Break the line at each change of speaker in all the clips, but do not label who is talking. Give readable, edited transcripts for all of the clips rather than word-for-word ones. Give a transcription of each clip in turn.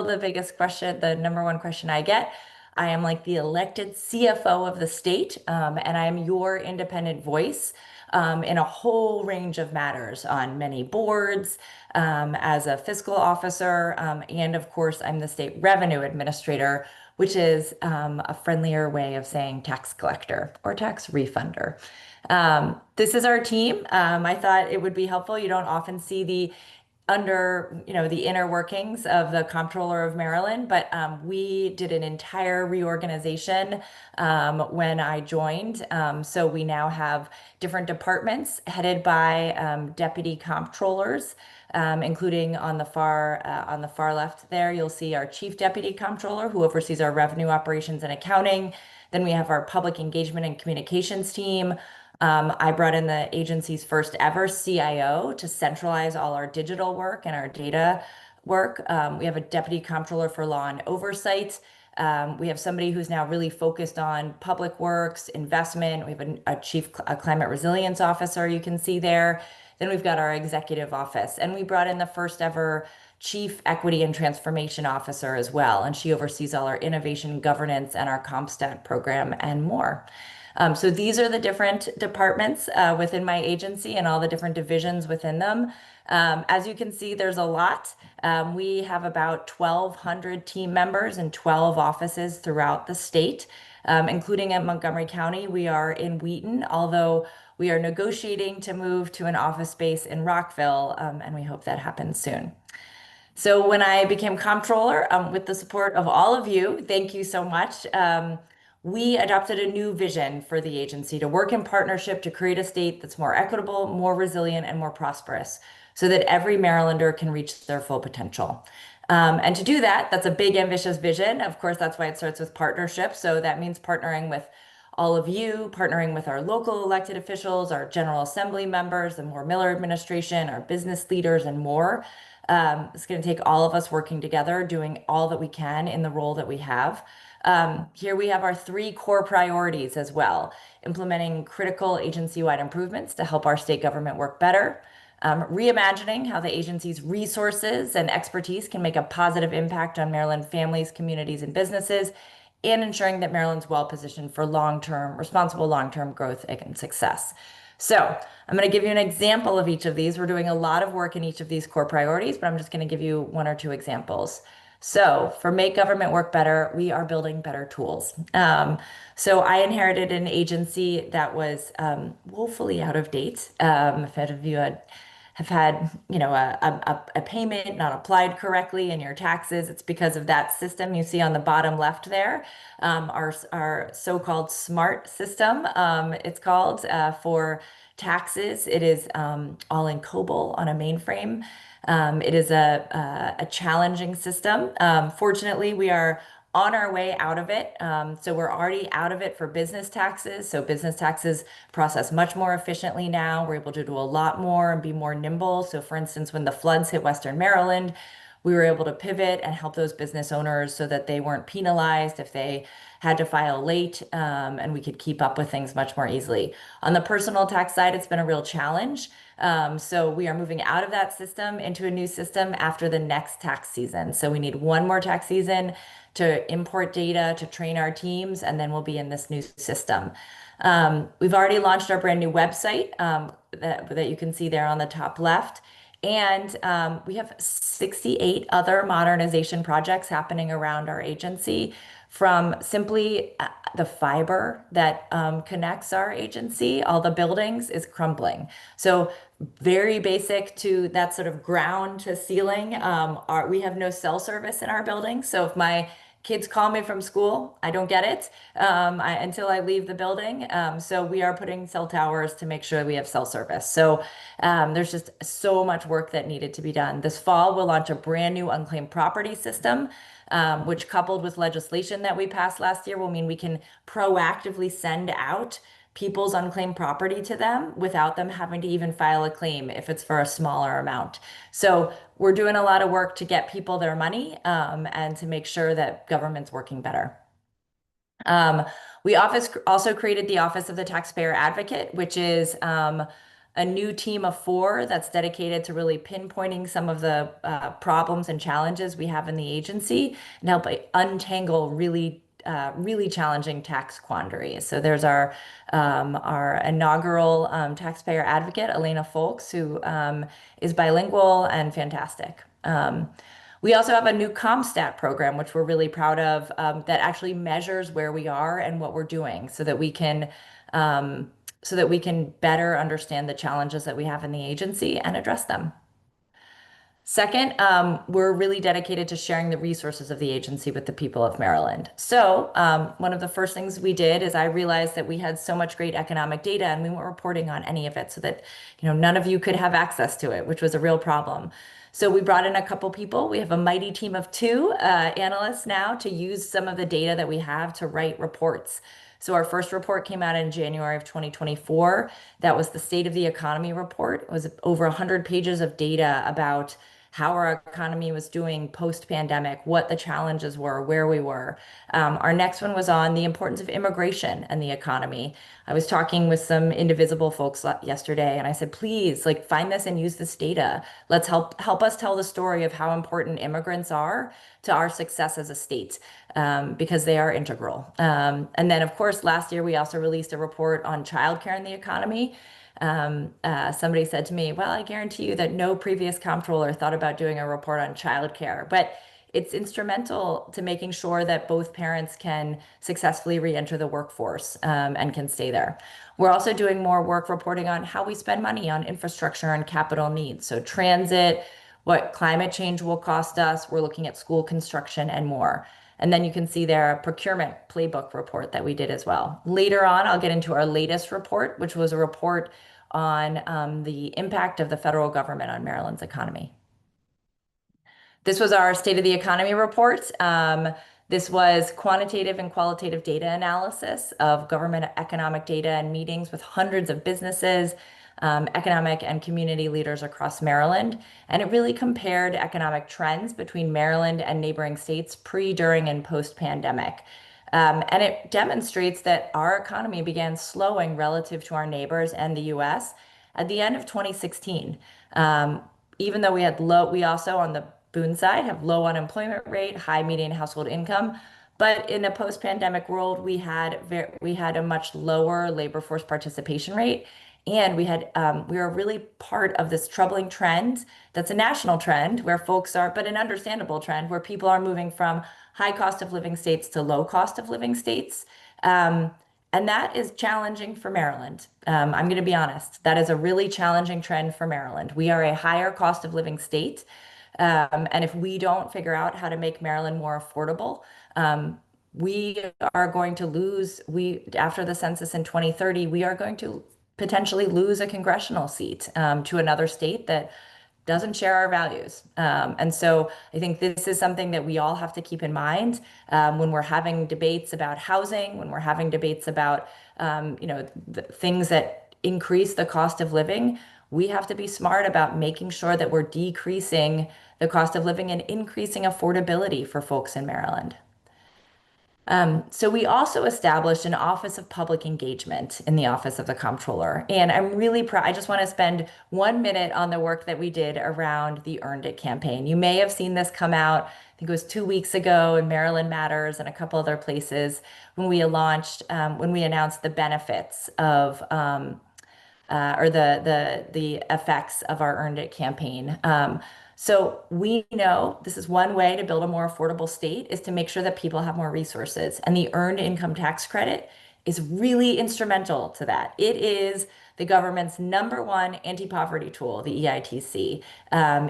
the biggest question, the number one question I get. I am like the elected CFO of the state, and I'm your independent voice in a whole range of matters on many boards, as a fiscal officer, and of course, I'm the state revenue administrator, which is a friendlier way of saying tax collector or tax refunder. This is our team. I thought it would be helpful. You don't often see the the inner workings of the Comptroller of Maryland, but we did an entire reorganization when I joined. So we now have different departments headed by deputy comptrollers, including on the far left there, you'll see our chief deputy comptroller who oversees our revenue operations and accounting. Then we have our public engagement and communications team. I brought in the agency's first ever CIO to centralize all our digital work and our data work. We have a deputy comptroller for law and oversight. We have somebody who's now really focused on public works, investment. We have a chief climate resilience officer you can see there. Then we've got our executive office, and we brought in the first ever chief equity and transformation officer as well. And she oversees all our innovation governance and our CompStat program and more. So these are the different departments within my agency and all the different divisions within them. As you can see, there's a lot. We have about 1,200 team members in 12 offices throughout the state, including at Montgomery County. We are in Wheaton, although we are negotiating to move to an office space in Rockville, and we hope that happens soon. So when I became comptroller, with the support of all of you, thank you so much. We adopted a new vision for the agency to work in partnership to create a state that's more equitable, more resilient, and more prosperous so that every Marylander can reach their full potential. And to do that, that's a big, ambitious vision. Of course, that's why it starts with partnership. So that means partnering with all of you, partnering with our local elected officials, our General Assembly members, the Moore Miller administration, our business leaders, and more. It's going to take all of us working together, doing all that we can in the role that we have. Here we have our three core priorities as well: implementing critical agency-wide improvements to help our state government work better, reimagining how the agency's resources and expertise can make a positive impact on Maryland families, communities, and businesses, and ensuring that Maryland's well-positioned for responsible long-term growth and success. So I'm going to give you an example of each of these. We're doing a lot of work in each of these core priorities, but I'm just going to give you one or two examples. So for Make Government Work Better, we are building better tools. So I inherited an agency that was woefully out of date. If any of you have had, a payment not applied correctly in your taxes, it's because of that system you see on the bottom left there. Our so-called SMART system, it's called, for taxes. It is all in COBOL on a mainframe. It is a challenging system. Fortunately, we are on our way out of it. So we're already out of it for business taxes. So business taxes process much more efficiently now. We're able to do a lot more and be more nimble. So for instance, when the floods hit Western Maryland, we were able to pivot and help those business owners so that they weren't penalized if they had to file late, and we could keep up with things much more easily. On the personal tax side, it's been a real challenge. So we are moving out of that system into a new system after the next tax season. So we need one more tax season to import data, to train our teams, and then we'll be in this new system. We've already launched our brand new website that you can see there on the top left. And we have 68 other modernization projects happening around our agency, from simply the fiber that connects our agency, all the buildings, is crumbling. So very basic to that sort of ground to ceiling. We have no cell service in our building. So if my kids call me from school, I don't get it until I leave the building. So we are putting cell towers to make sure we have cell service. So there's just so much work that needed to be done. This fall, we'll launch a brand new unclaimed property system, which, coupled with legislation that we passed last year, will mean we can proactively send out people's unclaimed property to them without them having to even file a claim if it's for a smaller amount. So we're doing a lot of work to get people their money, and to make sure that government's working better. We also created the Office of the Taxpayer Advocate, which is a new team of four that's dedicated to really pinpointing some of the problems and challenges we have in the agency and help untangle really challenging tax quandaries. So there's our inaugural taxpayer advocate, Elena Folks, who is bilingual and fantastic. We also have a new ComStat program, which we're really proud of, that actually measures where we are and what we're doing um, so that we can better understand the challenges that we have in the agency and address them. Second, we're really dedicated to sharing the resources of the agency with the people of Maryland. So, one of the first things we did is I realized that we had so much great economic data and we weren't reporting on any of it so that, none of you could have access to it, which was a real problem. So we brought in a couple people. We have a mighty team of two analysts now to use some of the data that we have to write reports. So our first report came out in January of 2024. That was the State of the Economy report. It was over 100 pages of data about how our economy was doing post-pandemic, what the challenges were, where we were. Our next one was on the importance of immigration and the economy. I was talking with some Indivisible folks yesterday, and I said, please, like, find this and use this data. Let's help us tell the story of how important immigrants are to our success as a state, because they are integral. And then, of course, last year we also released a report on childcare and the economy. Somebody said to me, well, I guarantee you that no previous comptroller thought about doing a report on childcare, but it's instrumental to making sure that both parents can successfully re-enter the workforce, and can stay there. We're also doing more work reporting on how we spend money on infrastructure and capital needs. So transit, what climate change will cost us. We're looking at school construction and more. And then you can see there a procurement playbook report that we did as well. Later on, I'll get into our latest report, which was a report on the impact of the federal government on Maryland's economy. This was our State of the Economy report. This was quantitative and qualitative data analysis of government economic data and meetings with hundreds of businesses, economic and community leaders across Maryland. And it really compared economic trends between Maryland and neighboring states pre, during, and post-pandemic. And it demonstrates that our economy began slowing relative to our neighbors and the US at the end of 2016. Even though we also on the Boone side have low unemployment rate, high median household income, but in a post-pandemic world, we had a much lower labor force participation rate, and we were really part of this troubling trend that's a national trend where folks are, but an understandable trend where people are moving from high cost of living states to low cost of living states. And that is challenging for Maryland. I'm going to be honest. That is a really challenging trend for Maryland. We are a higher cost of living state. And if we don't figure out how to make Maryland more affordable, we are going to lose. After the census in 2030, we are going to potentially lose a congressional seat to another state that doesn't share our values. And so I think this is something that we all have to keep in mind when we're having debates about housing, when we're having debates about the things that increase the cost of living. We have to be smart about making sure that we're decreasing the cost of living and increasing affordability for folks in Maryland. So we also established an Office of Public Engagement in the Office of the Comptroller. And I'm really proud. I just want to spend 1 minute on the work that we did around the Earned It campaign. You may have seen this come out, I think it was 2 weeks ago in Maryland Matters and a couple other places when we announced the benefits of or the effects of our Earned It campaign. So we know this is one way to build a more affordable state is to make sure that people have more resources. And the Earned Income Tax Credit is really instrumental to that. It is the government's #1 anti-poverty tool, the EITC.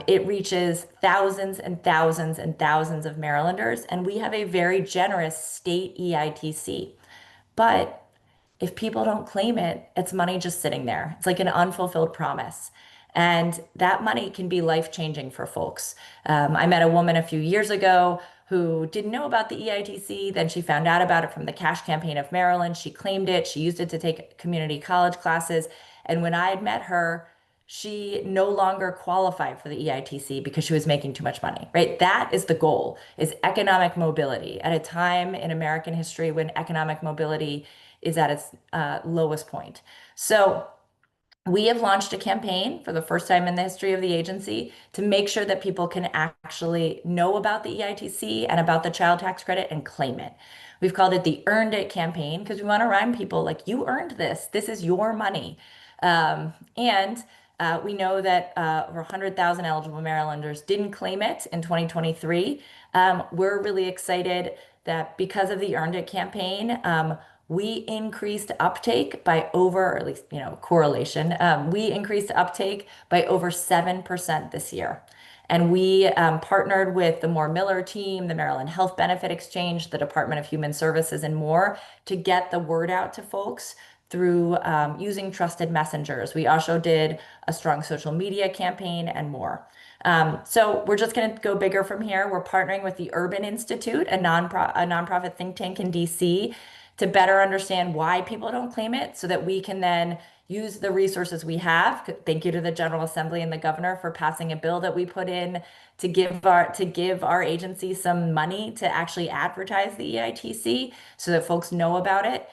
It reaches thousands and thousands and thousands of Marylanders, and we have a very generous state EITC. But if people don't claim it, it's money just sitting there. It's like an unfulfilled promise. And that money can be life-changing for folks. I met a woman a few years ago who didn't know about the EITC. Then she found out about it from the Cash Campaign of Maryland. She claimed it. She used it to take community college classes. And when I had met her, she no longer qualified for the EITC because she was making too much money, right? That is the goal, is economic mobility at a time in American history when economic mobility is at its lowest point. So We have launched a campaign for the first time in the history of the agency to make sure that people can actually know about the EITC and about the child tax credit and claim it. We've called it the Earned It campaign because we want to remind people like, you earned this. This is your money. And we know that over 100,000 eligible Marylanders didn't claim it in 2023. We're really excited that because of the Earned It campaign, we increased uptake by over, or at least, correlation. We increased uptake by over 7% this year. And we partnered with the Moore Miller team, the Maryland Health Benefit Exchange, the Department of Human Services, and more to get the word out to folks through using trusted messengers. We also did a strong social media campaign and more. So we're just going to go bigger from here. We're partnering with the Urban Institute, a nonprofit think tank in DC, to better understand why people don't claim it so that we can then use the resources we have. Thank you to the General Assembly and the governor for passing a bill that we put in to give our agency some money to actually advertise the EITC so that folks know about it.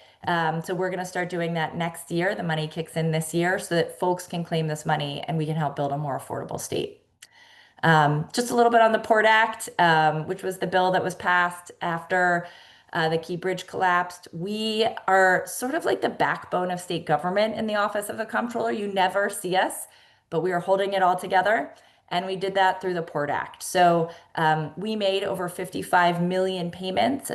So we're going to start doing that next year. The money kicks in this year so that folks can claim this money and we can help build a more affordable state. Just a little bit on the Port Act, which was the bill that was passed after the Key Bridge collapsed. We are sort of like the backbone of state government in the Office of the Comptroller. You never see us, but we are holding it all together. And we did that through the Port Act. So we made over 55 million payments,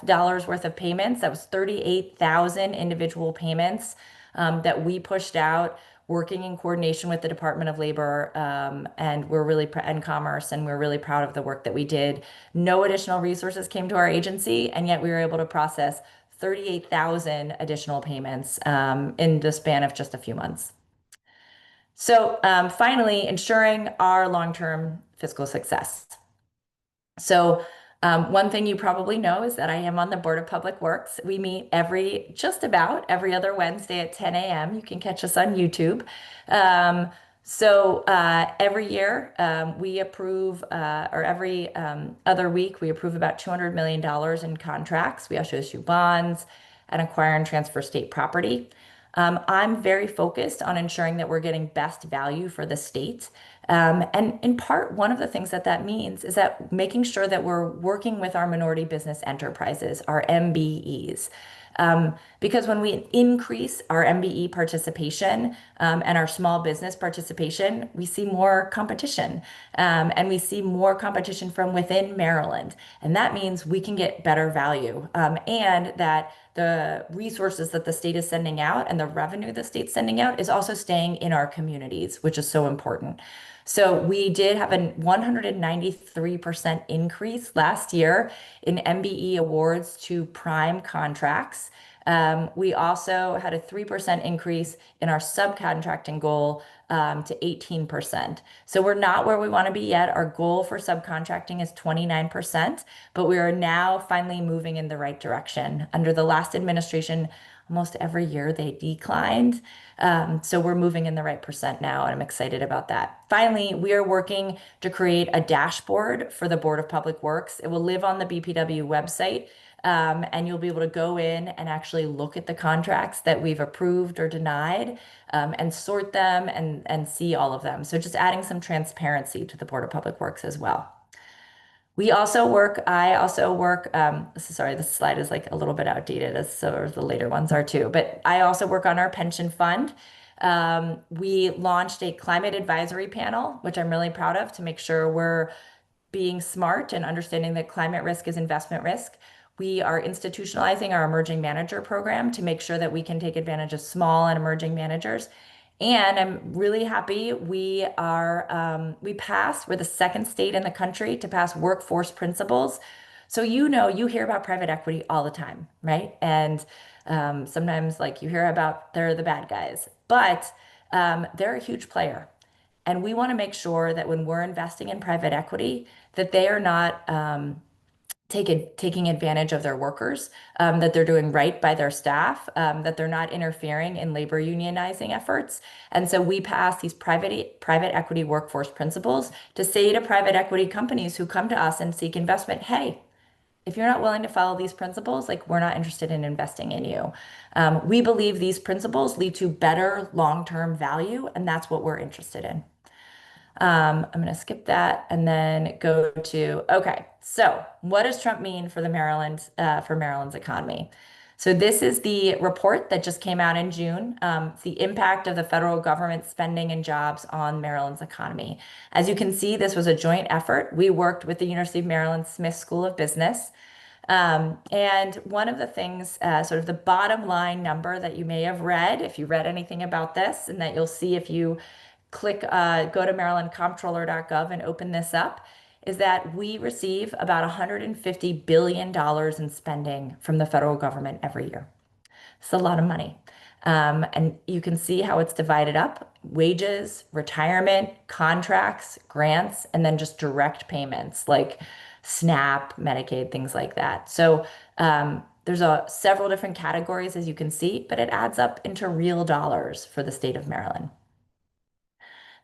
dollars worth of payments. That was 38,000 individual payments that we pushed out, working in coordination with the Department of Labor, and and Commerce, and we're really proud of the work that we did. No additional resources came to our agency, and yet we were able to process 38,000 additional payments in the span of just a few months. So finally, ensuring our long-term fiscal success. So one thing you probably know is that I am on the Board of Public Works. We meet just about every other Wednesday at 10 a.m. You can catch us on YouTube. Every year we approve, or every other week, we approve about $200 million in contracts. We also issue bonds and acquire and transfer state property. I'm very focused on ensuring that we're getting best value for the state. And in part, one of the things that means is that making sure that we're working with our minority business enterprises, our MBEs. Because when we increase our MBE participation and our small business participation, we see more competition. And we see more competition from within Maryland. And that means we can get better value, and that the resources that the state is sending out and the revenue the state's sending out is also staying in our communities, which is so important. So we did have a 193% increase last year in MBE awards to prime contracts. We also had a 3% increase in our subcontracting goal to 18%. So we're not where we want to be yet. Our goal for subcontracting is 29%, but we are now finally moving in the right direction. Under the last administration, almost every year they declined. So we're moving in the right percent now, and I'm excited about that. Finally, we are working to create a dashboard for the Board of Public Works. It will live on the BPW website. And you'll be able to go in and actually look at the contracts that we've approved or denied, and sort them and see all of them. So just adding some transparency to the Board of Public Works as well. I also work, sorry, this slide is like a little bit outdated, as so the later ones are too, but I also work on our pension fund. We launched a climate advisory panel, which I'm really proud of, to make sure we're being smart and understanding that climate risk is investment risk. We are institutionalizing our emerging manager program to make sure that we can take advantage of small and emerging managers. And I'm really happy we passed, we're the second state in the country to pass workforce principles. So, you hear about private equity all the time, right? And sometimes like you hear about they're the bad guys, but they're a huge player. And we want to make sure that when we're investing in private equity, that they are not taking advantage of their workers, that they're doing right by their staff, that they're not interfering in labor unionizing efforts. And so we pass these private equity workforce principles to say to private equity companies who come to us and seek investment, hey, if you're not willing to follow these principles, like we're not interested in investing in you. We believe these principles lead to better long-term value, and that's what we're interested in. I'm going to skip that and then go to, okay, so what does Trump mean for the for Maryland's economy? So this is the report that just came out in June. It's the impact of the federal government spending and jobs on Maryland's economy. As you can see, this was a joint effort. We worked with the University of Maryland Smith School of Business. And one of the things, sort of the bottom line number that you may have read, if you read anything about this, and that you'll see if you go to marylandcomptroller.gov and open this up, is that we receive about $150 billion in spending from the federal government every year. It's a lot of money. And you can see how it's divided up: wages, retirement, contracts, grants, and then just direct payments like SNAP, Medicaid, things like that. So there's several different categories, as you can see, but it adds up into real dollars for the state of Maryland.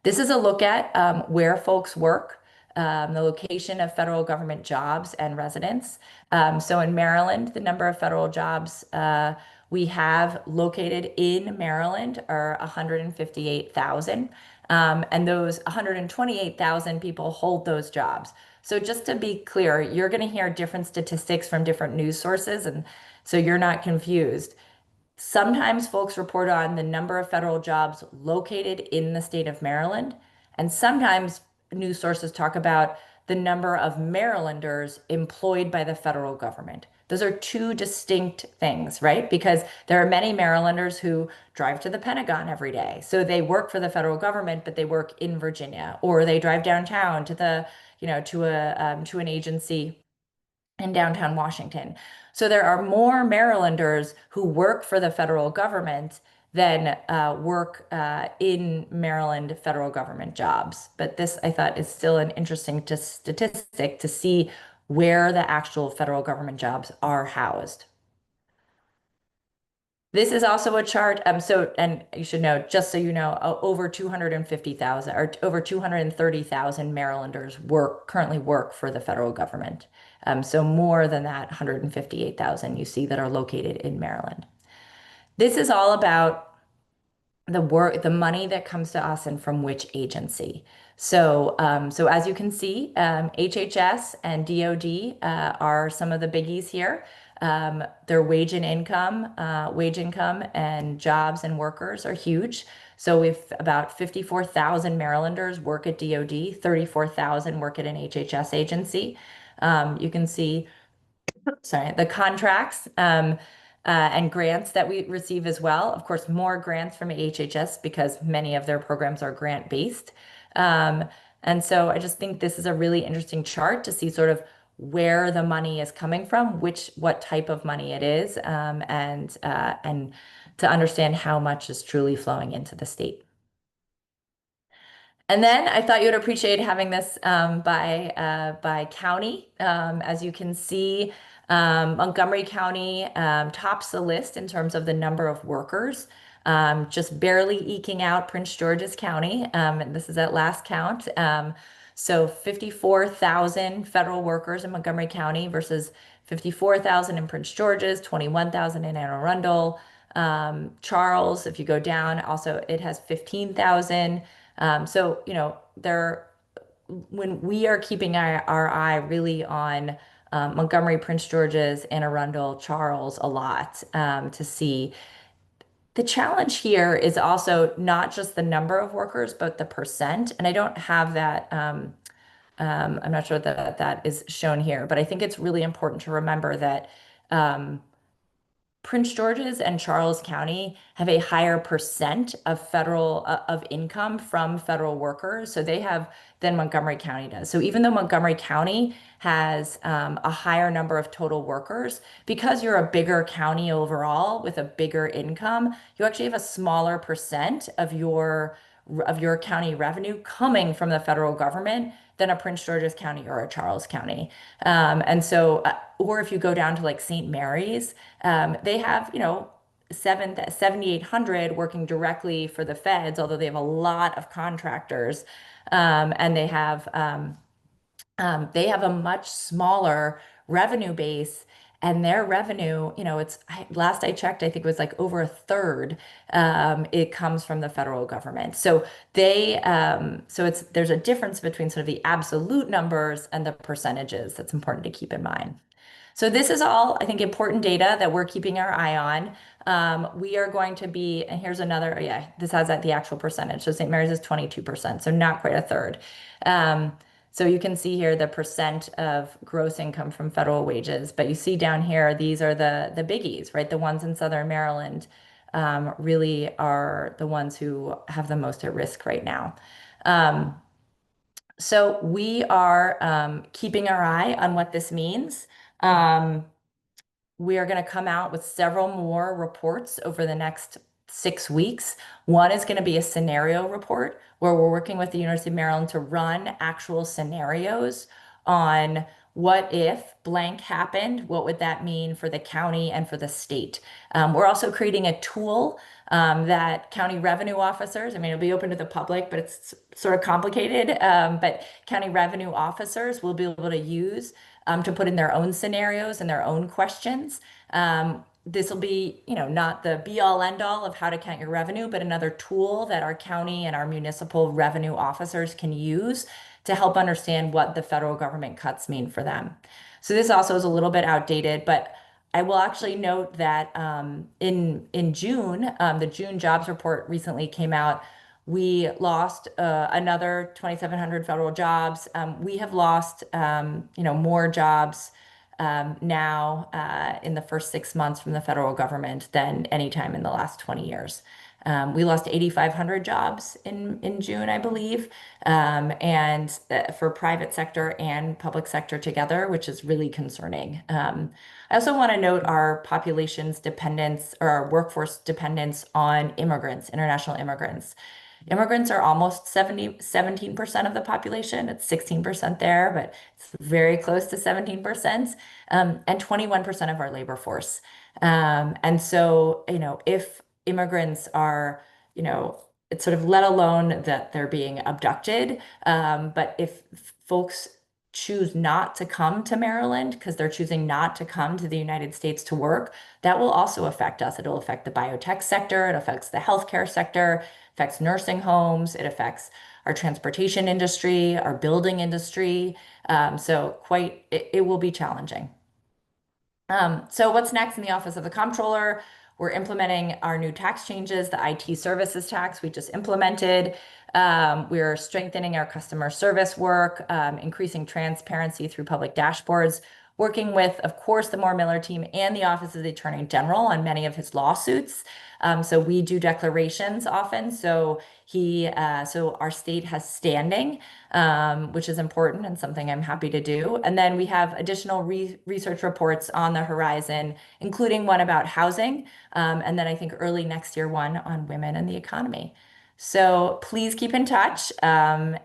This is a look at where folks work, the location of federal government jobs and residents. So in Maryland, the number of federal jobs we have located in Maryland are 158,000. And those 128,000 people hold those jobs. So just to be clear, you're going to hear different statistics from different news sources, and so you're not confused. Sometimes folks report on the number of federal jobs located in the state of Maryland, and sometimes news sources talk about the number of Marylanders employed by the federal government. Those are two distinct things, right? Because there are many Marylanders who drive to the Pentagon every day. So they work for the federal government, but they work in Virginia, or they drive downtown to to an agency in downtown Washington. So there are more Marylanders who work for the federal government than work in Maryland federal government jobs. But this, I thought, is still an interesting statistic to see where the actual federal government jobs are housed. This is also a chart. And you should know, just so you know, over 250,000 or over 230,000 Marylanders currently work for the federal government. So more than that 158,000 you see that are located in Maryland. This is all about the money that comes to us and from which agency. So as you can see, HHS and DOD are some of the biggies here. Their wage income and jobs and workers are huge. So we've about 54,000 Marylanders work at DOD, 34,000 work at an HHS agency. You can see, sorry, the contracts and grants that we receive as well. Of course, more grants from HHS because many of their programs are grant-based. And so I just think this is a really interesting chart to see sort of where the money is coming from, what type of money it is, and to understand how much is truly flowing into the state. And then I thought you would appreciate having this by county. As you can see, Montgomery County tops the list in terms of the number of workers, just barely eking out Prince George's County. And this is at last count. So 54,000 federal workers in Montgomery County versus 54,000 in Prince George's, 21,000 in Anne Arundel. Charles, if you go down, also it has 15,000. So, when we are keeping our eye really on Montgomery, Prince George's, Anne Arundel, Charles a lot to see. The challenge here is also not just the number of workers, but the percent. And I don't have that. I'm not sure that that is shown here, but I think it's really important to remember that Prince George's and Charles County have a higher percent of of income from federal workers. So they have than Montgomery County does. So even though Montgomery County has a higher number of total workers, because you're a bigger county overall with a bigger income, you actually have a smaller percent of your county revenue coming from the federal government than a Prince George's County or a Charles County. Or if you go down to like St. Mary's, they have, 7,800 working directly for the feds, although they have a lot of contractors. And they have a much smaller revenue base. And their revenue, last I checked, I think it was like over a third. It comes from the federal government. So there's a difference between sort of the absolute numbers and the percentages that's important to keep in mind. So this is all, I think, important data that we're keeping our eye on. We are going to be, and here's another, yeah, this has the actual percentage. So St. Mary's is 22%, so not quite a third. Um, so you can see here the percent of gross income from federal wages, but you see down here, these are the biggies, right? The ones in Southern Maryland really are the ones who have the most at risk right now. Um, so we are keeping our eye on what this means. Um, we are going to come out with several more reports over the next 6 weeks. One is going to be a scenario report where we're working with the University of Maryland to run actual scenarios on what if blank happened, what would that mean for the county and for the state. We're also creating a tool that county revenue officers, I mean, it'll be open to the public, but it's sort of complicated, but county revenue officers will be able to use to put in their own scenarios and their own questions. This will be, not the be all end all of how to count your revenue, but another tool that our county and our municipal revenue officers can use to help understand what the federal government cuts mean for them. So this also is a little bit outdated, but I will actually note that in June, the June jobs report recently came out. We lost another 2,700 federal jobs. We have lost, more jobs now in the first 6 months from the federal government than any time in the last 20 years. We lost 8,500 jobs in June, I believe, and for private sector and public sector together, which is really concerning. I also want to note our population's dependence or our workforce dependence on immigrants, international immigrants. Immigrants are almost 17% of the population. It's 16% there, but it's very close to 17%, and 21% of our labor force. And so, if immigrants are, it's sort of let alone that they're being abducted, but if folks choose not to come to Maryland because they're choosing not to come to the United States to work, that will also affect us. It'll affect the biotech sector, it affects the healthcare sector, affects nursing homes, it affects our transportation industry, our building industry. It will be challenging. So what's next in the Office of the Comptroller? We're implementing our new tax changes, the IT services tax we just implemented. We're strengthening our customer service work, increasing transparency through public dashboards, working with, of course, the Moore Miller team and the Office of the Attorney General on many of his lawsuits. So we do declarations often. So our state has standing, which is important and something I'm happy to do. And then we have additional research reports on the horizon, including one about housing, and then I think early next year, one on women and the economy. So please keep in touch, and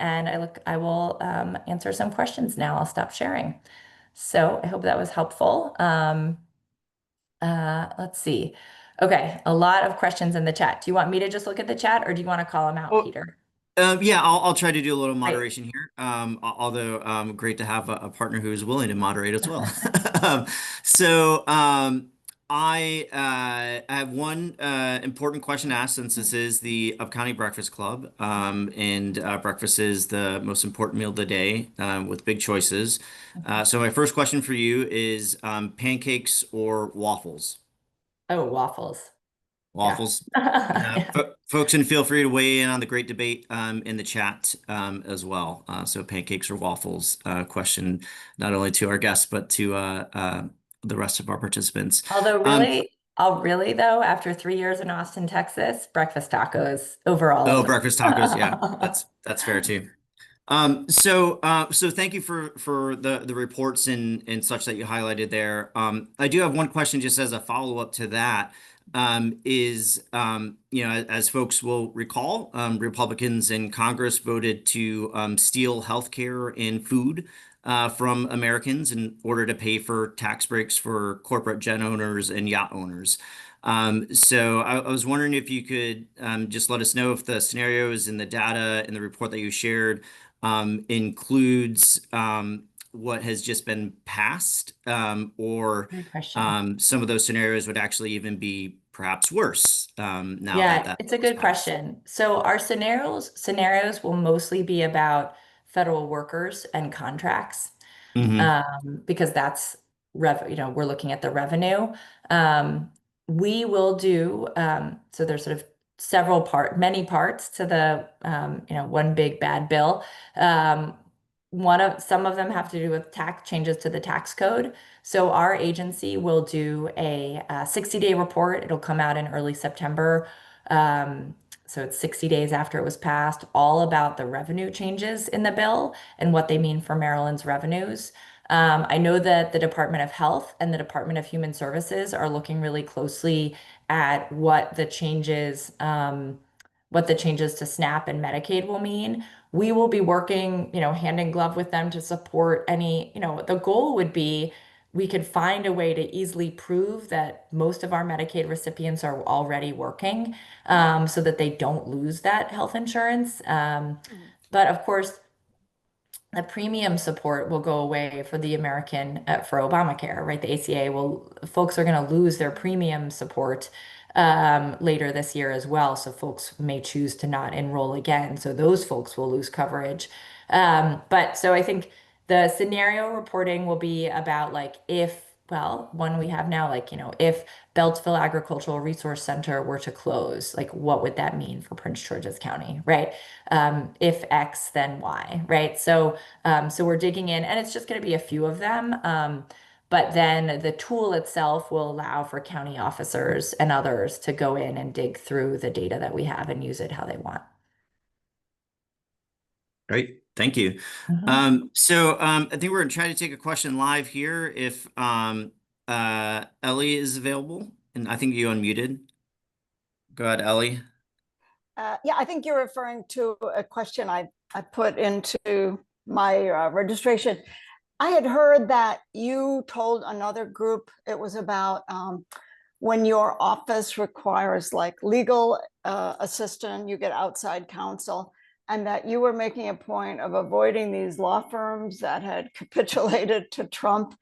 I will answer some questions now. I'll stop sharing. So I hope that was helpful. Let's see. Okay, a lot of questions in the chat. Do you want me to just look at the chat or do you want to call them out,
Oh,
Peter?
yeah, I'll try to do a little
Great.
moderation here. Although great to have a partner who is willing to moderate as well. Um, so I have one important question to ask since this is the UpCounty Breakfast Club, and breakfast is the most important meal of the day with big choices. So my first question for you is pancakes or waffles?
Oh, waffles. Yeah.
Waffles.
Yeah.
Folks, and feel free to weigh in on the great debate in the chat as well. So pancakes or waffles question not only to our guests but to the rest of our participants.
Although
Um,
really though, after 3 years in Austin, Texas, breakfast tacos over all of
oh,
them.
breakfast tacos. Yeah, that's fair too. So thank you for the reports and such that you highlighted there. I do have one question just as a follow-up to that. As folks will recall, Republicans in Congress voted to steal healthcare and food from Americans in order to pay for tax breaks for corporate jet owners and yacht owners. So I was wondering if you could just let us know if the scenarios and the data in the report that you shared includes what has just been passed, or
Good question.
some of those scenarios would actually even be perhaps worse now that
Yeah,
that
it's a
was
good
passed.
question. So our scenarios will mostly be about federal workers and contracts.
Hmm.
Because that's we're looking at the revenue. Um, we will do, so there's sort of many parts to the, one big bad bill. Um, some of them have to do with tax changes to the tax code. So our agency will do a 60-day report. It'll come out in early September. Um, so it's 60 days after it was passed, all about the revenue changes in the bill and what they mean for Maryland's revenues. I know that the Department of Health and the Department of Human Services are looking really closely at what the changes to SNAP and Medicaid will mean. We will be working, hand in glove with them to support the goal would be we could find a way to easily prove that most of our Medicaid recipients are already working, so that they don't lose that health insurance.
Mhm.
But of course, the premium support will go away for for Obamacare, right? The ACA folks are going to lose their premium support later this year as well. So folks may choose to not enroll again. So those folks will lose coverage. But so I think the scenario reporting will be about like one we have now, like, if Beltsville Agricultural Resource Center were to close, like what would that mean for Prince George's County, right? If X, then Y, right? So we're digging in, and it's just going to be a few of them. But then the tool itself will allow for county officers and others to go in and dig through the data that we have and use it how they want.
Great, thank you.
Mhm.
I think we're gonna try to take a question live here if Ellie is available, and I think you unmuted. Go ahead, Ellie.
Yeah, I think you're referring to a question I put into my registration. I had heard that you told another group it was about when your office requires like legal assistance, you get outside counsel, and that you were making a point of avoiding these law firms that had capitulated to Trump,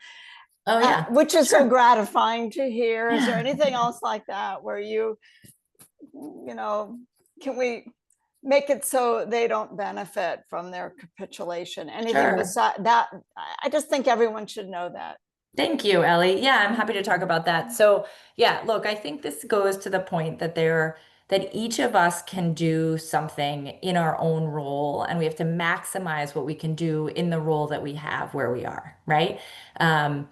Oh yeah,
which is so
sure.
gratifying to hear. Is there
Yeah.
anything else like that where you know, can we make it so they don't benefit from their capitulation? Anything
Sure.
beside that? I just think everyone should know that.
Thank you, Ellie. Yeah, I'm happy to talk about that. So, yeah, look, I think this goes to the point that each of us can do something in our own role, and we have to maximize what we can do in the role that we have where we are, right? Um,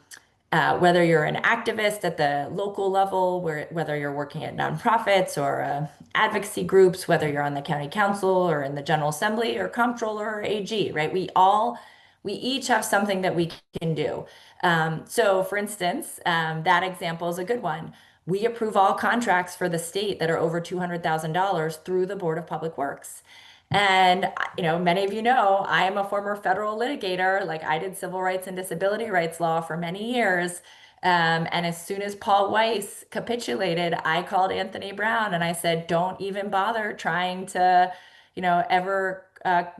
whether you're an activist at the local level, whether you're working at nonprofits or advocacy groups, whether you're on the county council or in the General Assembly or comptroller or AG, right? We each have something that we can do. So, for instance, that example is a good one. We approve all contracts for the state that are over $200,000 through the Board of Public Works. And, many of you know, I am a former federal litigator. Like I did civil rights and disability rights law for many years. And as soon as Paul Weiss capitulated, I called Anthony Brown and I said, don't even bother trying to, ever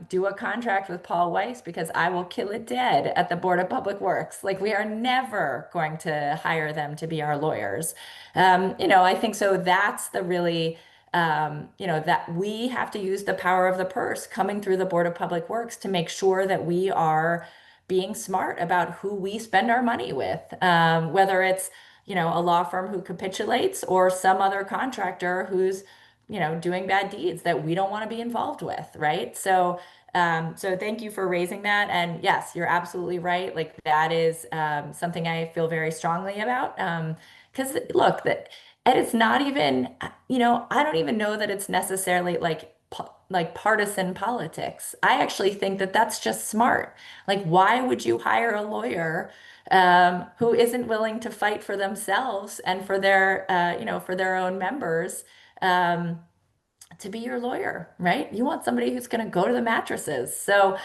do a contract with Paul Weiss because I will kill it dead at the Board of Public Works. Like we are never going to hire them to be our lawyers. I think so. That's the really that we have to use the power of the purse coming through the Board of Public Works to make sure that we are being smart about who we spend our money with, whether it's, a law firm who capitulates or some other contractor who's, doing bad deeds that we don't want to be involved with, right? So thank you for raising that. And yes, you're absolutely right. Like that is something I feel very strongly about. Because look, that and it's not even, I don't even know that it's necessarily like partisan politics. I actually think that that's just smart. Like, why would you hire a lawyer who isn't willing to fight for themselves and for for their own members um, to be your lawyer, right? You want somebody who's going to go to the mattresses. But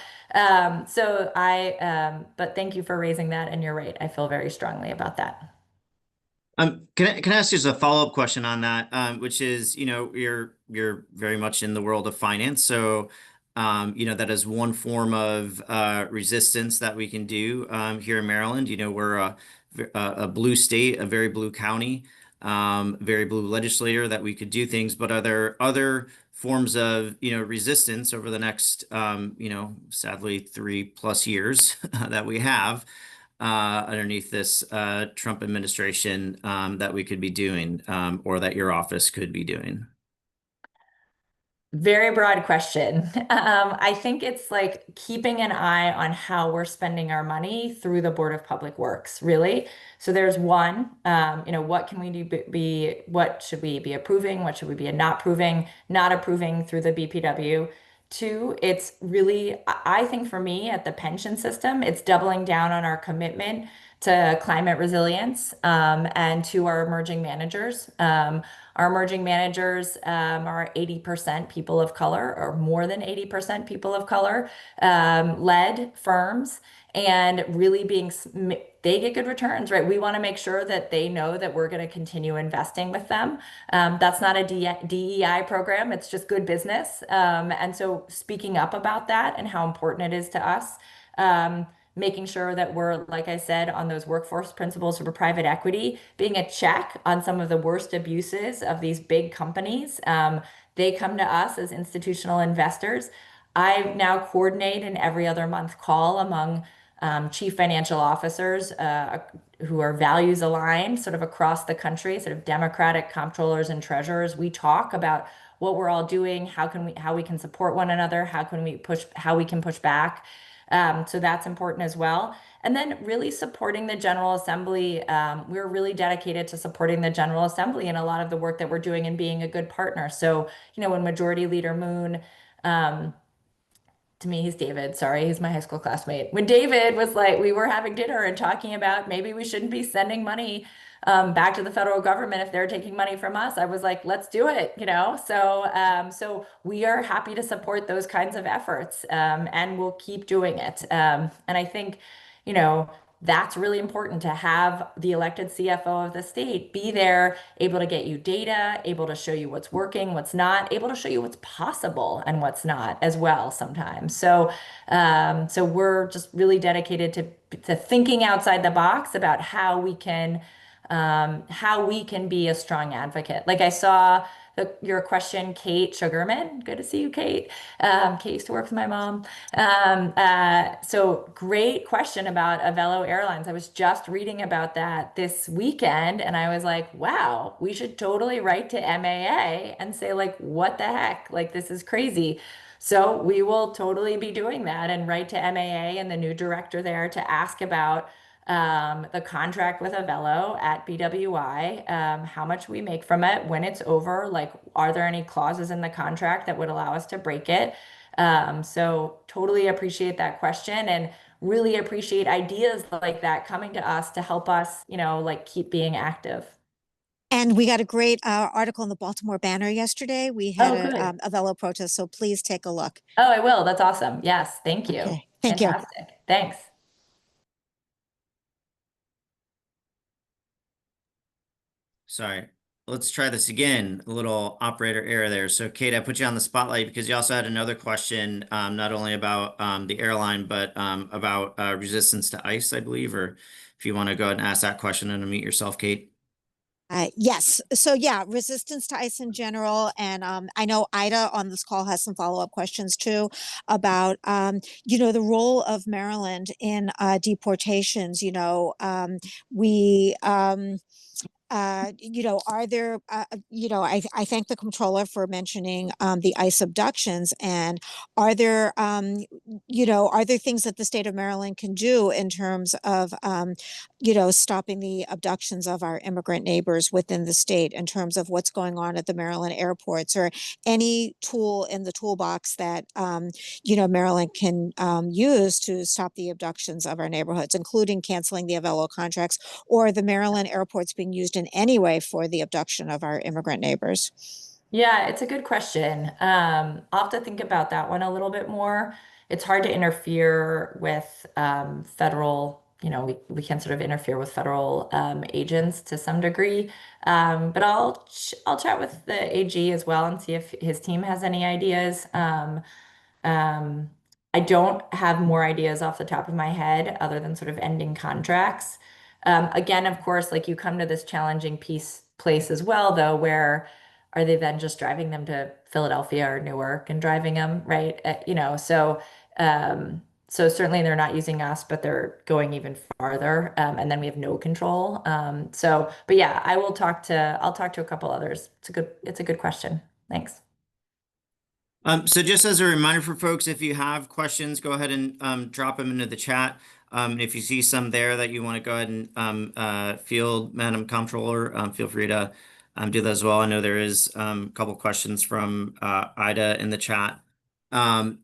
thank you for raising that, and you're right. I feel very strongly about that.
Can I ask just a follow-up question on that, which is, you're very much in the world of finance. So, that is one form of resistance that we can do here in Maryland. We're a blue state, a very blue county, very blue legislator that we could do things. But are there other forms of, resistance over the next, sadly 3+ years that we have underneath this Trump administration that we could be doing or that your office could be doing?
Very broad question. I think it's like keeping an eye on how we're spending our money through the Board of Public Works, really. So there's one, what can we what should we be approving? What should we be not approving through the BPW? Two, it's really, I think for me at the pension system, it's doubling down on our commitment to climate resilience and to our emerging managers. Our emerging managers are 80% people of color, or more than 80% people of color, led firms, and really they get good returns, right? We want to make sure that they know that we're going to continue investing with them. That's not a DEI program, it's just good business. And so speaking up about that and how important it is to us. Making sure that we're, like I said, on those workforce principles for private equity, being a check on some of the worst abuses of these big companies. They come to us as institutional investors. I now coordinate an every other month call among chief financial officers who are values aligned sort of across the country, sort of Democratic comptrollers and treasurers. We talk about what we're all doing, how we can support one another, how we can push back. So that's important as well. And then really supporting the General Assembly. We're really dedicated to supporting the General Assembly in a lot of the work that we're doing and being a good partner. So, when Majority Leader Moon, to me, he's David. Sorry, he's my high school classmate. When David was like, we were having dinner and talking about maybe we shouldn't be sending money back to the federal government if they're taking money from us. I was like, let's do it. So we are happy to support those kinds of efforts, and we'll keep doing it. And I think, that's really important to have the elected CFO of the state be there, able to get you data, able to show you what's working, what's not, able to show you what's possible and what's not as well sometimes. So we're just really dedicated to thinking outside the box about how we can be a strong advocate. Like I saw your question, Kate Sugarman. Good to see you, Kate. Kate used to work with my mom. So great question about Avelo Airlines. I was just reading about that this weekend, and I was like, wow, we should totally write to MAA and say, like, what the heck? Like, this is crazy. So we will totally be doing that and write to MAA and the new director there to ask about the contract with Avelo at BWI, how much we make from it when it's over. Like, are there any clauses in the contract that would allow us to break it? So totally appreciate that question and really appreciate ideas like that coming to us to help us, like keep being active.
And we got a great article in the Baltimore Banner yesterday. We had
Oh, good.
a Velo protest, so please take a look.
Oh, I will. That's awesome. Yes. Thank you.
Okay, thank you.
Fantastic. Thanks.
Sorry. Let's try this again. A little operator error there. So, Kate, I put you on the spotlight because you also had another question, not only about the airline, but about resistance to ICE, I believe. Or if you want to go ahead and ask that question and unmute yourself, Kate.
Yes. So yeah, resistance to ICE in general. And I know Ida on this call has some follow-up questions too about, the role of Maryland in deportations. We are there, I thank the comptroller for mentioning the ICE abductions, and are there, are there things that the state of Maryland can do in terms of, stopping the abductions of our immigrant neighbors within the state in terms of what's going on at the Maryland airports, or any tool in the toolbox that, Maryland can use to stop the abductions of our neighborhoods, including canceling the Avelo contracts or the Maryland airports being used in any way for the abduction of our immigrant neighbors?
Yeah, it's a good question. I'll have to think about that one a little bit more. It's hard to interfere with federal, we can sort of interfere with federal agents to some degree. But I'll chat with the AG as well and see if his team has any ideas. I don't have more ideas off the top of my head other than sort of ending contracts. Again, of course, like you come to this challenging place as well, though, where are they then just driving them to Philadelphia or Newark and driving them, right? So certainly they're not using us, but they're going even farther, and then we have no control. But yeah, I'll talk to a couple others. It's a good question. Thanks.
So just as a reminder for folks, if you have questions, go ahead and drop them into the chat. And if you see some there that you want to go ahead and field, Madam Comptroller, feel free to do that as well. I know there is a couple questions from Ida in the chat. Um,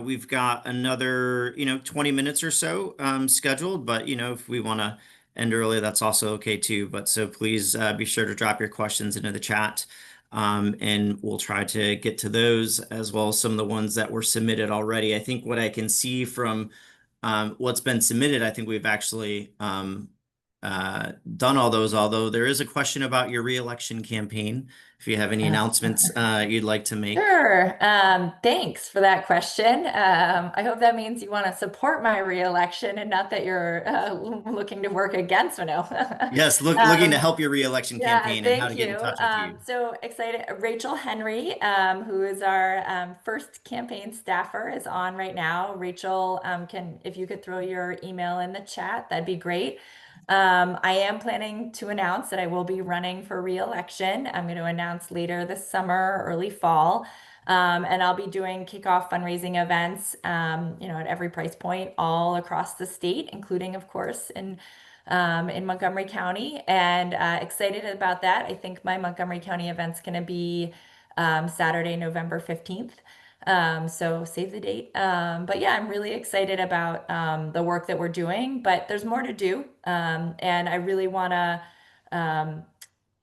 we've got another, 20 minutes or so scheduled, but if we want to end early, that's also okay too. But so please be sure to drop your questions into the chat. And we'll try to get to those as well as some of the ones that were submitted already. I think what I can see from what's been submitted, I think we've actually done all those, although there is a question about your reelection campaign. If you have any announcements you'd like to make.
Sure. Thanks for that question. I hope that means you want to support my reelection and not that you're looking to work against me. No.
Yes, looking to help your reelection
Yeah,
campaign and how to
thank
get in
you.
touch with you.
So excited. Rachel Henry, who is our first campaign staffer, is on right now. Rachel, if you could throw your email in the chat, that'd be great. I am planning to announce that I will be running for re-election. I'm going to announce later this summer, early fall. And I'll be doing kickoff fundraising events, at every price point all across the state, including, of course, in Montgomery County, and excited about that. I think my Montgomery County event's going to be Saturday, November 15th. So save the date. But yeah, I'm really excited about the work that we're doing, but there's more to do. And I really want to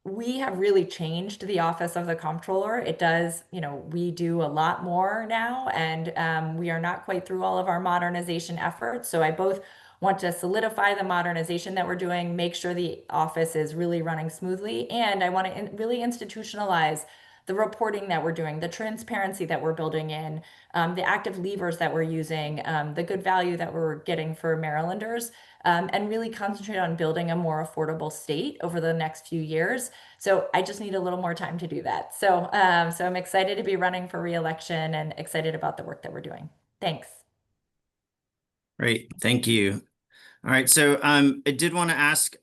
we have really changed the office of the comptroller. It does, we do a lot more now, and we are not quite through all of our modernization efforts. So I both want to solidify the modernization that we're doing, make sure the office is really running smoothly, and I want to really institutionalize the reporting that we're doing, the transparency that we're building in, the active levers that we're using, the good value that we're getting for Marylanders, and really concentrate on building a more affordable state over the next few years. So I just need a little more time to do that. So I'm excited to be running for re-election and excited about the work that we're doing. Thanks.
Great, thank you. All right, so I did want to ask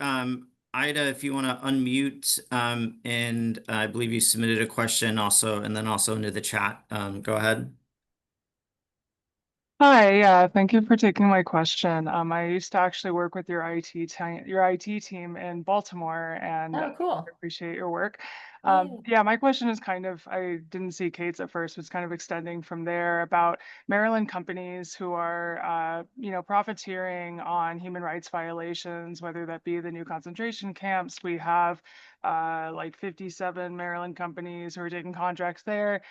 Ida if you want to unmute, and I believe you submitted a question also, and then also into the chat. Go ahead.
Hi, yeah, thank you for taking my question. I used to actually work with your IT team in Baltimore, and
Oh, cool.
I appreciate your work.
Yay.
Yeah, my question is I didn't see Kate's at first, was kind of extending from there about Maryland companies who are, profiteering on human rights violations, whether that be the new concentration camps. We have like 57 Maryland companies who are taking contracts there,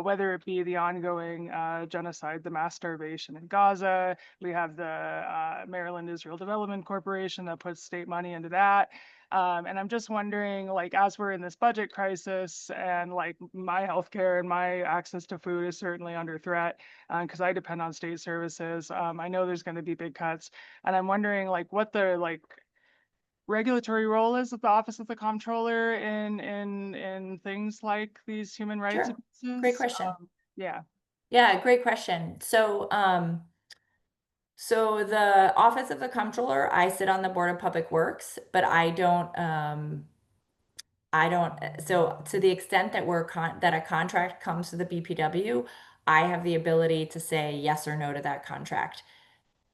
whether it be the ongoing genocide, the mass starvation in Gaza. We have the Maryland Israel Development Corporation that puts state money into that. And I'm just wondering, like, as we're in this budget crisis and like my healthcare and my access to food is certainly under threat because I depend on state services. I know there's going to be big cuts, and I'm wondering like what the regulatory role is of the Office of the Comptroller in things like these human rights
Sure. Great
abuses.
question.
Yeah.
Yeah, great question. So the Office of the Comptroller, I sit on the Board of Public Works, but so to the extent that that a contract comes to the BPW, I have the ability to say yes or no to that contract.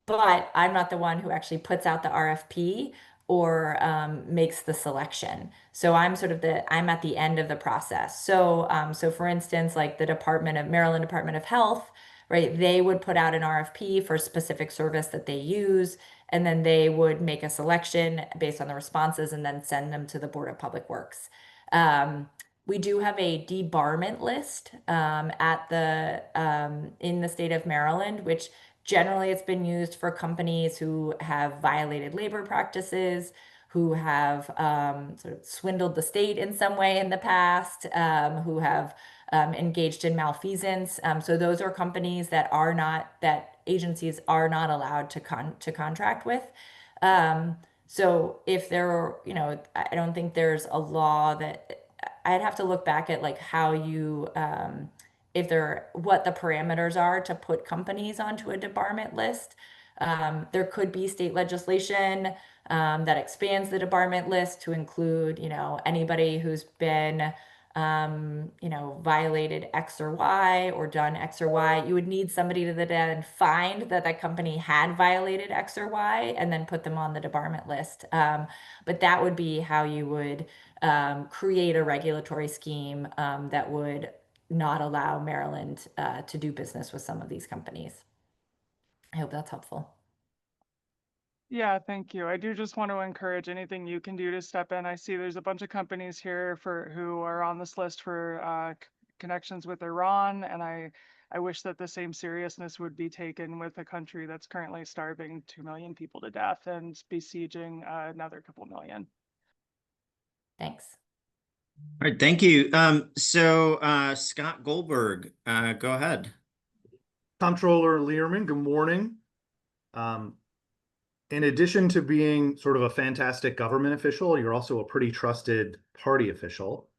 But I'm not the one who actually puts out the RFP or makes the selection. So I'm at the end of the process. So for instance, like the Maryland Department of Health, right? They would put out an RFP for a specific service that they use, and then they would make a selection based on the responses and then send them to the Board of Public Works. We do have a debarment list in the state of Maryland, which generally it's been used for companies who have violated labor practices, who have sort of swindled the state in some way in the past, who have engaged in malfeasance. So those are companies that agencies are not allowed to contract with. So if there are, I don't think there's a law that I'd have to look back at like how you if there what the parameters are to put companies onto a debarment list. There could be state legislation that expands the debarment list to include, anybody who's been violated X or Y or done X or Y. You would need somebody to then find that that company had violated X or Y and then put them on the debarment list. But that would be how you would create a regulatory scheme that would not allow Maryland to do business with some of these companies. I hope that's helpful.
Yeah, thank you. I do just want to encourage anything you can do to step in. I see there's a bunch of companies here who are on this list for connections with Iran, and I wish that the same seriousness would be taken with a country that's currently starving 2 million people to death and besieging another couple million.
Thanks.
All right, thank you. Scott Goldberg, go ahead.
Comptroller Lierman, good morning. In addition to being sort of a fantastic government official, you're also a pretty trusted party official.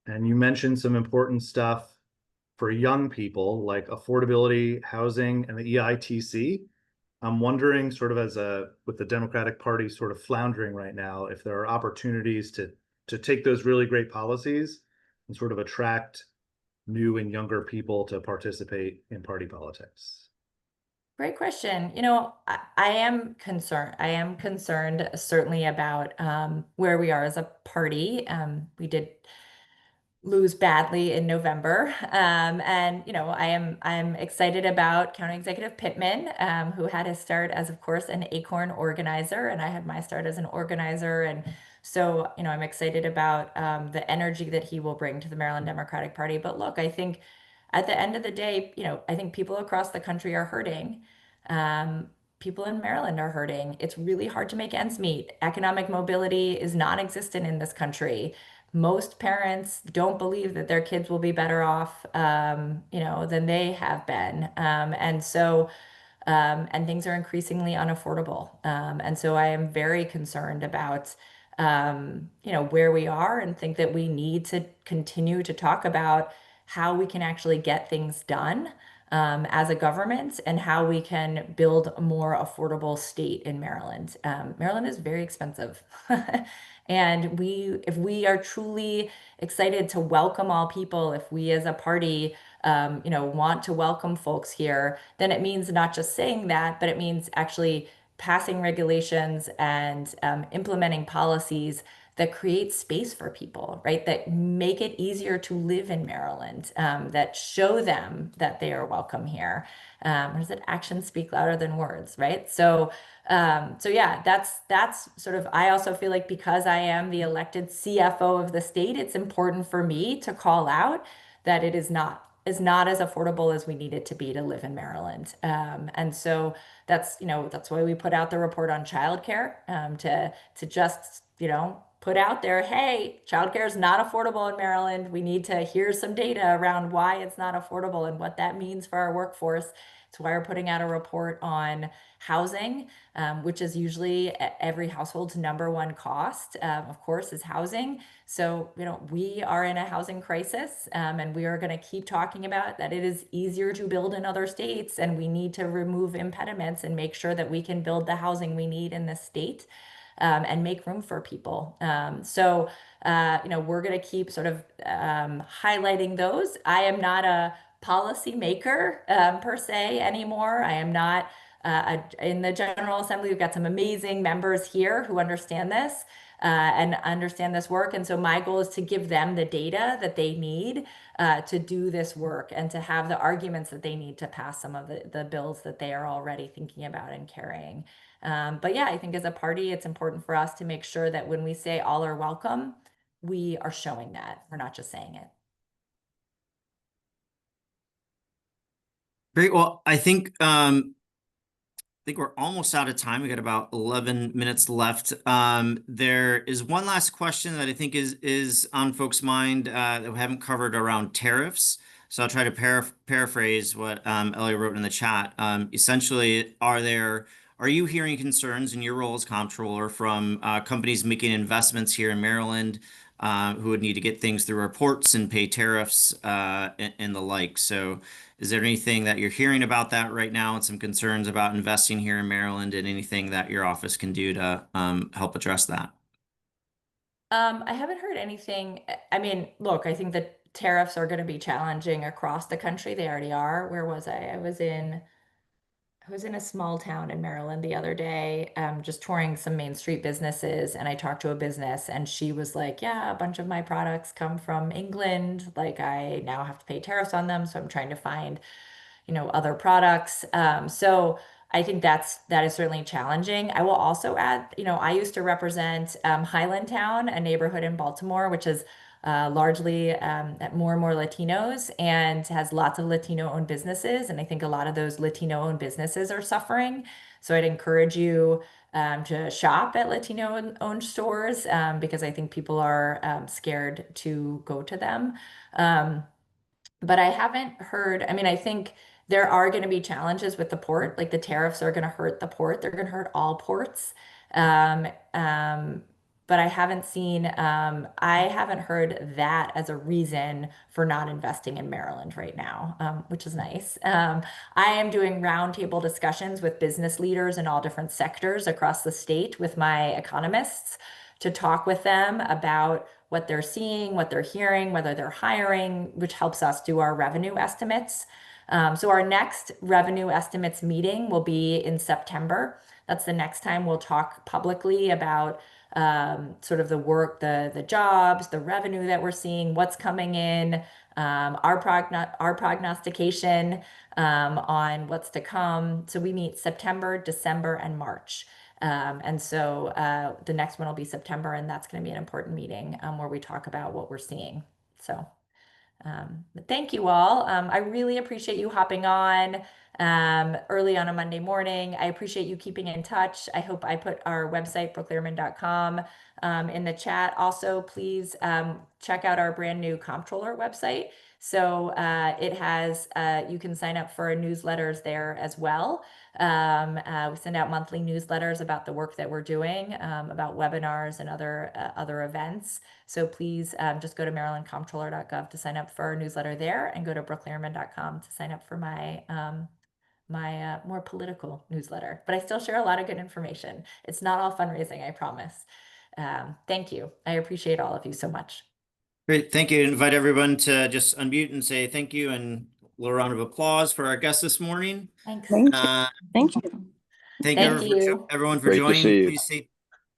And you mentioned some important stuff for young people like affordability, housing, and the EITC. I'm wondering, sort of with the Democratic Party sort of floundering right now, if there are opportunities to take those really great policies and sort of attract new and younger people to participate in party politics.
Great question. I am concerned. I am concerned certainly about where we are as a party. We did lose badly in November. And I'm excited about County Executive Pittman, who had his start as, of course, an Acorn organizer, and I had my start as an organizer. And so, I'm excited about the energy that he will bring to the Maryland Democratic Party. But look, I think at the end of the day, I think people across the country are hurting. People in Maryland are hurting. It's really hard to make ends meet. Economic mobility is non-existent in this country. Most parents don't believe that their kids will be better off, than they have been. And things are increasingly unaffordable. And so I am very concerned about, where we are, and think that we need to continue to talk about how we can actually get things done as a government, and how we can build a more affordable state in Maryland. Maryland is very expensive. And if we are truly excited to welcome all people, if we as a party, want to welcome folks here, then it means not just saying that, but it means actually passing regulations and implementing policies that create space for people, right? That make it easier to live in Maryland, that show them that they are welcome here. Or is it actions speak louder than words, right? So yeah, that's sort of, I also feel like because I am the elected CFO of the state, it's important for me to call out that it is not as affordable as we need it to be to live in Maryland. And so that's why we put out the report on childcare, to just, put out there, hey, childcare is not affordable in Maryland. We need to hear some data around why it's not affordable and what that means for our workforce. It's why we're putting out a report on housing, which is usually every household's number one cost, of course, is housing. So, we are in a housing crisis, and we are going to keep talking about that. It is easier to build in other states, and we need to remove impediments and make sure that we can build the housing we need in this state. And make room for people. We're going to keep sort of highlighting those. I am not a policy maker per se anymore. I am not in the General Assembly. We've got some amazing members here who understand this and understand this work. And so my goal is to give them the data that they need to do this work, and to have the arguments that they need to pass some of the bills that they are already thinking about and carrying. But yeah, I think as a party, it's important for us to make sure that when we say all are welcome, we are showing that. We're not just saying it.
Great. Well, I think think we're almost out of time. We got about 11 minutes left. There is one last question that I think is on folks' mind that we haven't covered around tariffs. So I'll try to paraphrase what Ellie wrote in the chat. Essentially, are you hearing concerns in your role as comptroller from companies making investments here in Maryland who would need to get things through reports and pay tariffs and the like? So is there anything that you're hearing about that right now and some concerns about investing here in Maryland and anything that your office can do to help address that?
I haven't heard anything. I mean, look, I think that tariffs are going to be challenging across the country. They already are. Where was I? I was in a small town in Maryland the other day, just touring some Main Street businesses, and I talked to a business, and she was like, "Yeah, a bunch of my products come from England. Like, I now have to pay tariffs on them, so I'm trying to find, other products." So I think that is certainly challenging. I will also add, I used to represent Highlandtown, a neighborhood in Baltimore, which is largely more and more Latinos and has lots of Latino-owned businesses. And I think a lot of those Latino-owned businesses are suffering. So I'd encourage you to shop at Latino-owned stores because I think people are scared to go to them. Um, but I haven't heard, I mean, I think there are going to be challenges with the port. Like the tariffs are going to hurt the port. They're going to hurt all ports. Um, um, but I haven't heard that as a reason for not investing in Maryland right now, which is nice. I am doing roundtable discussions with business leaders in all different sectors across the state with my economists to talk with them about what they're seeing, what they're hearing, whether they're hiring, which helps us do our revenue estimates. So our next revenue estimates meeting will be in September. That's the next time we'll talk publicly about sort of the work, the jobs, the revenue that we're seeing, what's coming in, our prognostication on what's to come. So we meet September, December, and March. And so the next one will be September, and that's going to be an important meeting where we talk about what we're seeing. So but thank you all. I really appreciate you hopping on early on a Monday morning. I appreciate you keeping in touch. I hope I put our website, brookelierman.com, in the chat. Also, please check out our brand new Comptroller website. So you can sign up for newsletters there as well. We send out monthly newsletters about the work that we're doing, about webinars and other events. So please just go to marylandcomptroller.gov to sign up for our newsletter there, and go to brookelierman.com to sign up for my more political newsletter. But I still share a lot of good information. It's not all fundraising, I promise. Thank you. I appreciate all of you so much.
Great. Thank you. Invite everyone to just unmute and say thank you and a little round of applause for our guest this morning.
Thanks.
Thank you.
Uh,
Thank you.
Thank
Thank
you
you.
everyone for
Great to
joining.
see you.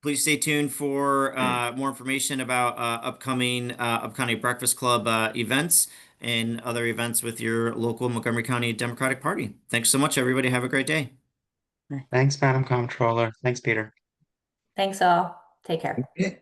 Please stay tuned for more information about upcoming UpCounty Breakfast Club events and other events with your local Montgomery County Democratic Party. Thanks so much, everybody. Have a great day.
Thanks, Madam Comptroller. Thanks, Peter.
Thanks all. Take care.